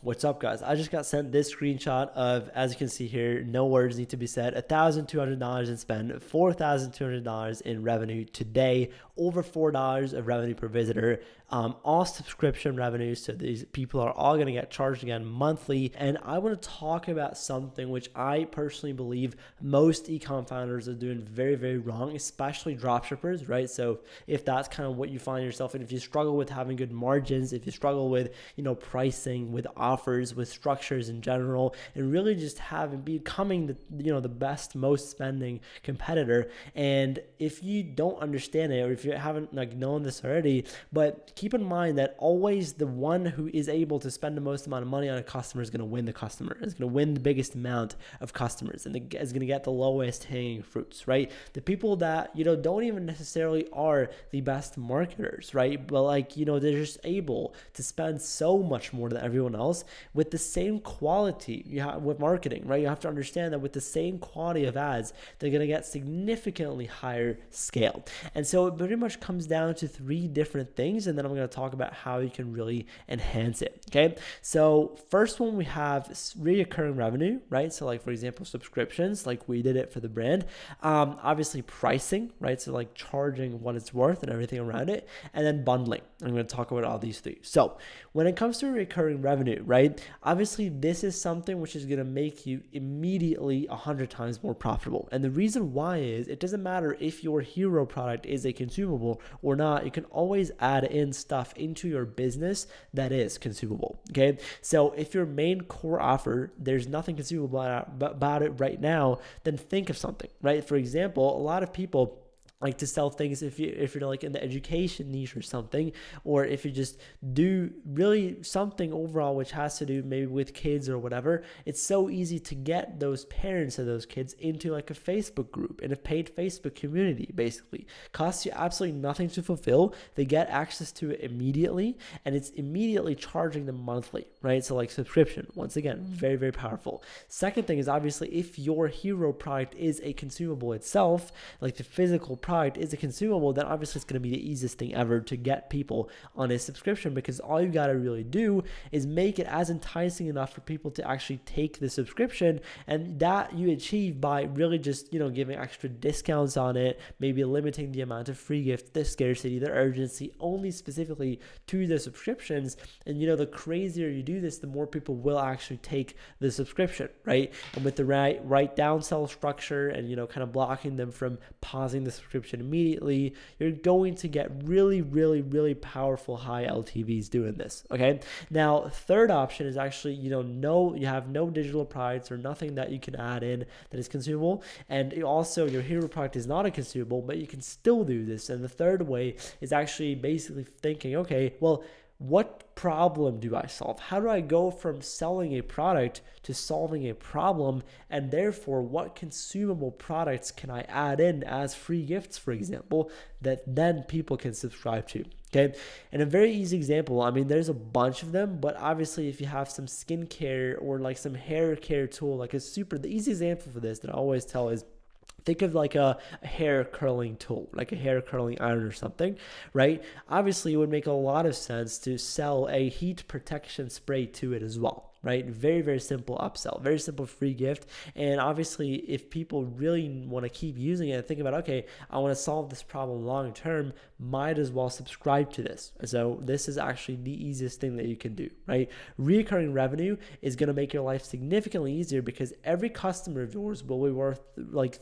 What's up, guys? I just got sent this screenshot of, as you can see here, no words need to be said, $1,200 in spend, $4,200 in revenue today, over $4 of revenue per visitor, all subscription revenue. So these people are all going to get charged again monthly. And I want to talk about something which I personally believe most e-com founders are doing very, very wrong, especially dropshippers, right? So if that's kind of what you find yourself in, if you struggle with having good margins, if you struggle with, pricing, with offers, with structures in general, and really just becoming the best, most spending competitor. And if you don't understand it, or if you haven't known this already, but keep in mind that always the one who is able to spend the most amount of money on a customer is going to win the customer. It's going to win the biggest amount of customers, and is going to get the lowest hanging fruits, right? The people that, don't even necessarily are the best marketers, right? But they're just able to spend so much more than everyone else with the same quality with marketing, right? You have to understand that with the same quality of ads, they're going to get significantly higher scale. And so it pretty much comes down to three different things, and then I'm going to talk about how you can really enhance it. Okay, so first one, we have reoccurring revenue, right? So for example, subscriptions, like we did it for the brand. Obviously pricing, right? So charging what it's worth and everything around it, and then bundling. I'm going to talk about all these three. So when it comes to recurring revenue, right? Obviously this is something which is going to make you immediately 100 times more profitable. And the reason why is it doesn't matter if your hero product is a consumable or not. You can always add in stuff into your business that is consumable. Okay, so if your main core offer, there's nothing consumable about it right now, then think of something, right? For example, a lot of people like to sell things if you're in the education niche or something, or if you just do really something overall which has to do maybe with kids or whatever. It's so easy to get those parents of those kids into a Facebook group, in a paid Facebook community. Basically costs you absolutely nothing to fulfill. They get access to it immediately, and it's immediately charging them monthly, right? So subscription, once again, very, very powerful. Second thing is, obviously, if your hero product is a consumable itself, like the physical product is a consumable, then obviously it's going to be the easiest thing ever to get people on a subscription, because all you got to really do is make it as enticing enough for people to actually take the subscription. And that you achieve by really just, giving extra discounts on it, maybe limiting the amount of free gifts, the scarcity, the urgency, only specifically to the subscriptions. And, the crazier you do this, the more people will actually take the subscription, right? And with the right downsell structure and, kind of blocking them from pausing the subscription immediately, you're going to get really, really, really powerful high LTVs doing this. Okay, now third option is actually you have no digital products or nothing that you can add in that is consumable, and also your hero product is not a consumable, but you can still do this. And the third way is actually basically thinking, okay, well, what problem do I solve? How do I go from selling a product to solving a problem? And therefore, what consumable products can I add in as free gifts, for example, that then people can subscribe to? Okay, and a very easy example, there's a bunch of them, but obviously if you have some skincare or some hair care tool, the easy example for this that I always tell is, think of a hair curling tool, like a hair curling iron or something, right? Obviously, it would make a lot of sense to sell a heat protection spray to it as well, right? Very, very simple upsell, very simple free gift. And obviously, if people really want to keep using it and think about, okay, I want to solve this problem long term, might as well subscribe to this. So this is actually the easiest thing that you can do, right? Recurring revenue is going to make your life significantly easier, because every customer of yours will be worth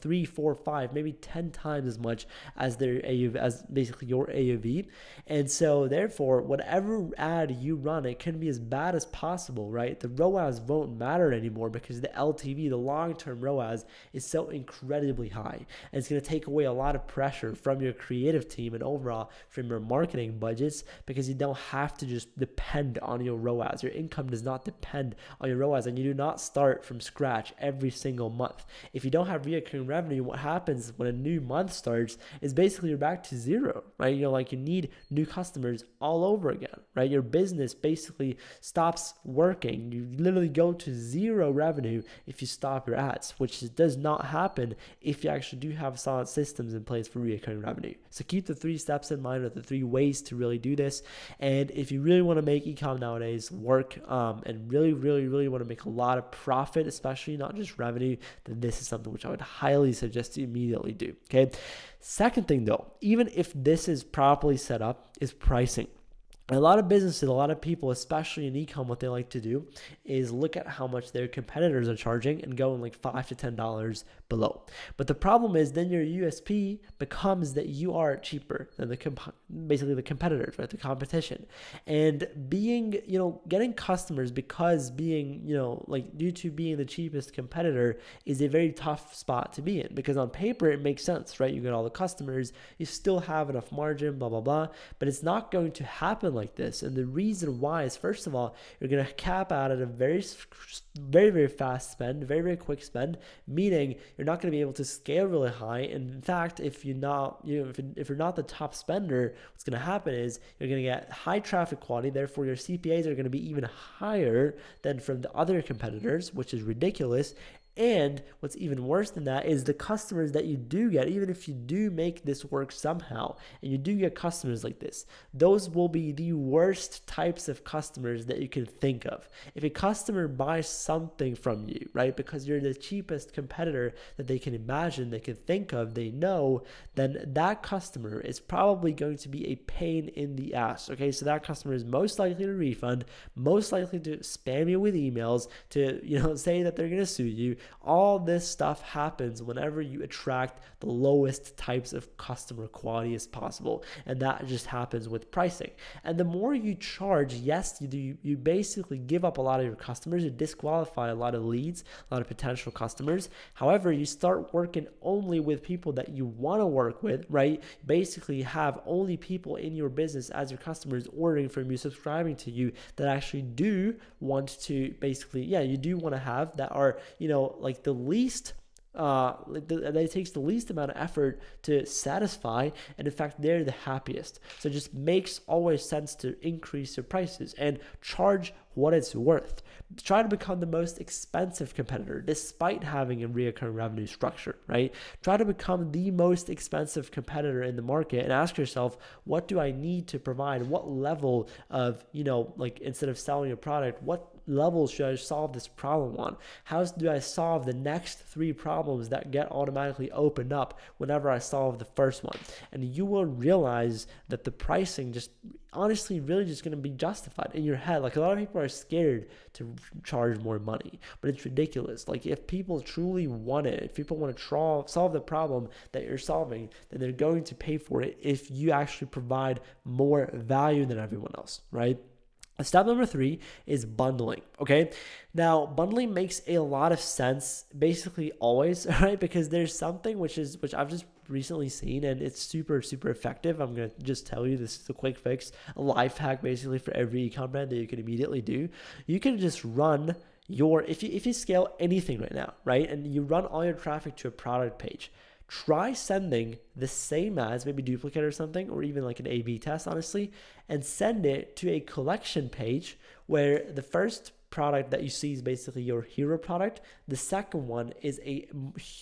3, 4, 5, maybe 10 times as much as their AUV, as basically your AUV. And so therefore, whatever ad you run, it can be as bad as possible, right? The ROAS won't matter anymore, because the LTV, the long-term ROAS, is so incredibly high. And it's going to take away a lot of pressure from your creative team and overall from your marketing budgets, because you don't have to just depend on your ROAS. Your income does not depend on your ROAS, and you do not start from scratch every single month. If you don't have recurring revenue, what happens when a new month starts is basically you're back to zero, right? You need new customers all over again, right? Your business basically stops working. You literally go to zero revenue if you stop your ads, which does not happen if you actually do have solid systems in place for recurring revenue. So keep the 3 steps in mind, or the 3 ways to really do this. And if you really want to make e-com nowadays work, and really want to make a lot of profit, especially not just revenue, then this is something which I would highly suggest you immediately do. Okay. Second thing though, even if this is properly set up, is pricing. A lot of businesses, a lot of people, especially in e-com, what they like to do is look at how much their competitors are charging and go in like $5 to $10 below. But the problem is then your USP becomes that you are cheaper than basically the competitors, right? The competition. And being, getting customers because being, due to being the cheapest competitor is a very tough spot to be in, because on paper it makes sense, right? You get all the customers, you still have enough margin, blah, blah, blah, but it's not going to happen like this. And the reason why is, first of all, you're going to cap out at a very fast spend, very quick spend, meaning you're not going to be able to scale really high. And in fact, if you're not the top spender, what's going to happen is you're going to get high traffic quality. Therefore, your CPAs are going to be even higher than from the other competitors, which is ridiculous. And what's even worse than that is the customers that you do get, even if you do make this work somehow, and you do get customers like this, those will be the worst types of customers that you can think of. If a customer buys something from you, right, because you're the cheapest competitor that they can imagine, they can think of, they know, then that customer is probably going to be a pain in the ass, okay? So that customer is most likely to refund, most likely to spam you with emails, to, say that they're going to sue you. All this stuff happens whenever you attract the lowest types of customer quality as possible. And that just happens with pricing. And the more you charge, yes, you basically give up a lot of your customers, you disqualify a lot of leads, a lot of potential customers. However, you start working only with people that you want to work with, right? Basically have only people in your business as your customers ordering from you, subscribing to you, that actually do want to basically, you do want to have, that are, like the least, that it takes the least amount of effort to satisfy, and in fact they're the happiest. So it just makes always sense to increase your prices and charge what it's worth. Try to become the most expensive competitor despite having a recurring revenue structure, right? Try to become the most expensive competitor in the market and ask yourself, what do I need to provide? What level of, instead of selling a product, what level should I solve this problem on? How do I solve the next 3 problems that get automatically opened up whenever I solve the first one? And you will realize that the pricing just honestly really just going to be justified in your head. Like, a lot of people are scared to charge more money, but it's ridiculous. Like, if people truly want it, if people want to solve the problem that you're solving, then they're going to pay for it if you actually provide more value than everyone else, right? Step number 3 is bundling, okay? Now, bundling makes a lot of sense, basically always, right? Because there's something which I've just recently seen, and it's super, super effective. I'm going to just tell you, this is a quick fix, a life hack basically for every e-com brand that you can immediately do. You can just run if you scale anything right now, right? And you run all your traffic to a product page, try sending the same ads, maybe duplicate or something, or even like an A/B test, honestly, and send it to a collection page where the first product that you see is basically your hero product. The second one is a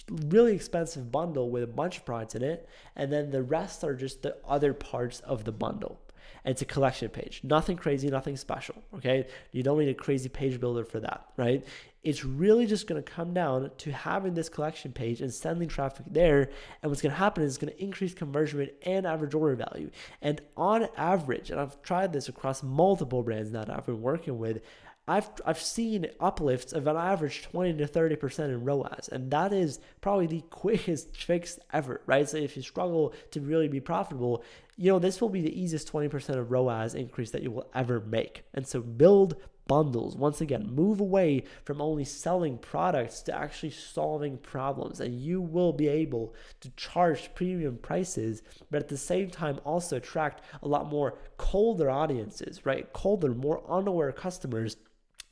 really expensive bundle with a bunch of products in it. And then the rest are just the other parts of the bundle. And it's a collection page. Nothing crazy, nothing special, okay? You don't need a crazy page builder for that, right? It's really just going to come down to having this collection page and sending traffic there. And what's going to happen is it's going to increase conversion rate and average order value. And on average, and I've tried this across multiple brands now that I've been working with, I've seen uplifts of an average 20 to 30% in ROAS, and that is probably the quickest fix ever, right? So if you struggle to really be profitable, this will be the easiest 20% of ROAS increase that you will ever make. And so build bundles. Once again, move away from only selling products to actually solving problems, and you will be able to charge premium prices, but at the same time also attract a lot more colder audiences, right? Colder, more unaware customers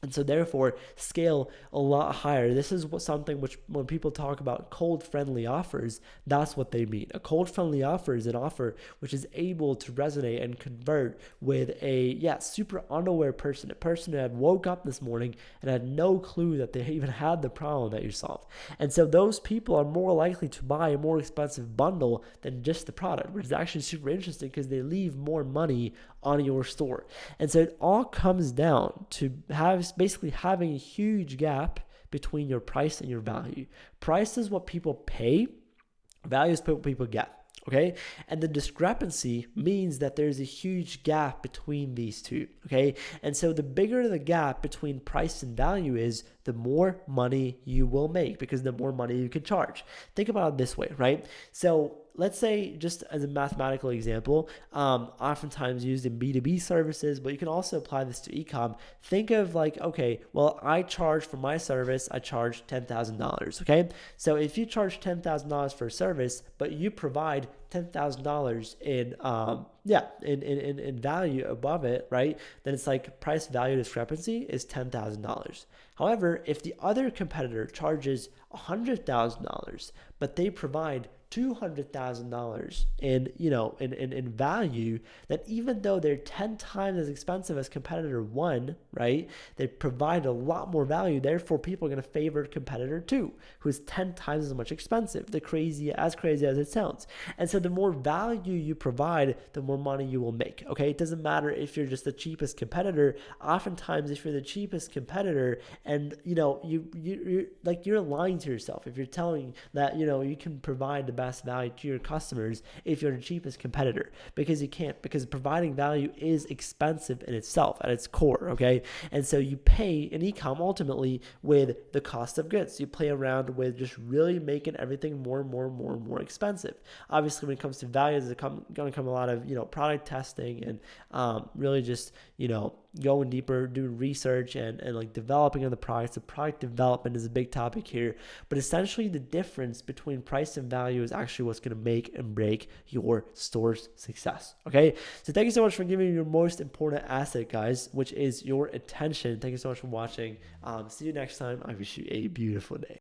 And so therefore scale a lot higher. This is something which when people talk about cold friendly offers, that's what they mean. A cold friendly offer is an offer which is able to resonate and convert with a super unaware person, a person who had woke up this morning and had no clue that they even had the problem that you solved. And so those people are more likely to buy a more expensive bundle than just the product, which is actually super interesting because they leave more money on your store. And so it all comes down to basically having a huge gap between your price and your value. Price is what people pay, value is what people get. Okay. And the discrepancy means that there's a huge gap between these two. Okay. And so the bigger the gap between price and value is, the more money you will make because the more money you can charge. Think about it this way, right? So let's say, just as a mathematical example, oftentimes used in B2B services, but you can also apply this to e-com. Think of like, okay, well, I charge for my service, I charge $10,000, okay? So if you charge $10,000 for a service, but you provide $10,000 in value above it, right? Then it's like price value discrepancy is $10,000. However, if the other competitor charges $100,000, but they provide $200,000 in value, that even though they're 10 times as expensive as competitor one, right? They provide a lot more value. Therefore, people are going to favor competitor two, who is 10 times as much expensive. Crazy as it sounds. And so the more value you provide, the more money you will make. Okay. It doesn't matter if you're just the cheapest competitor. Oftentimes, if you're the cheapest competitor and you're lying to yourself, if you're telling that, you can provide the best value to your customers if you're the cheapest competitor, because you can't, because providing value is expensive in itself at its core. Okay. And so you pay in e-com ultimately with the cost of goods. You play around with just really making everything more and more expensive. Obviously, when it comes to value, there's going to come a lot of, product testing and really just, going deeper, doing research and like developing on the products. The product development is a big topic here, but essentially the difference between price and value is actually what's going to make and break your store's success. Okay. So thank you so much for giving me your most important asset, guys, which is your attention. Thank you so much for watching. See you next time. I wish you a beautiful day.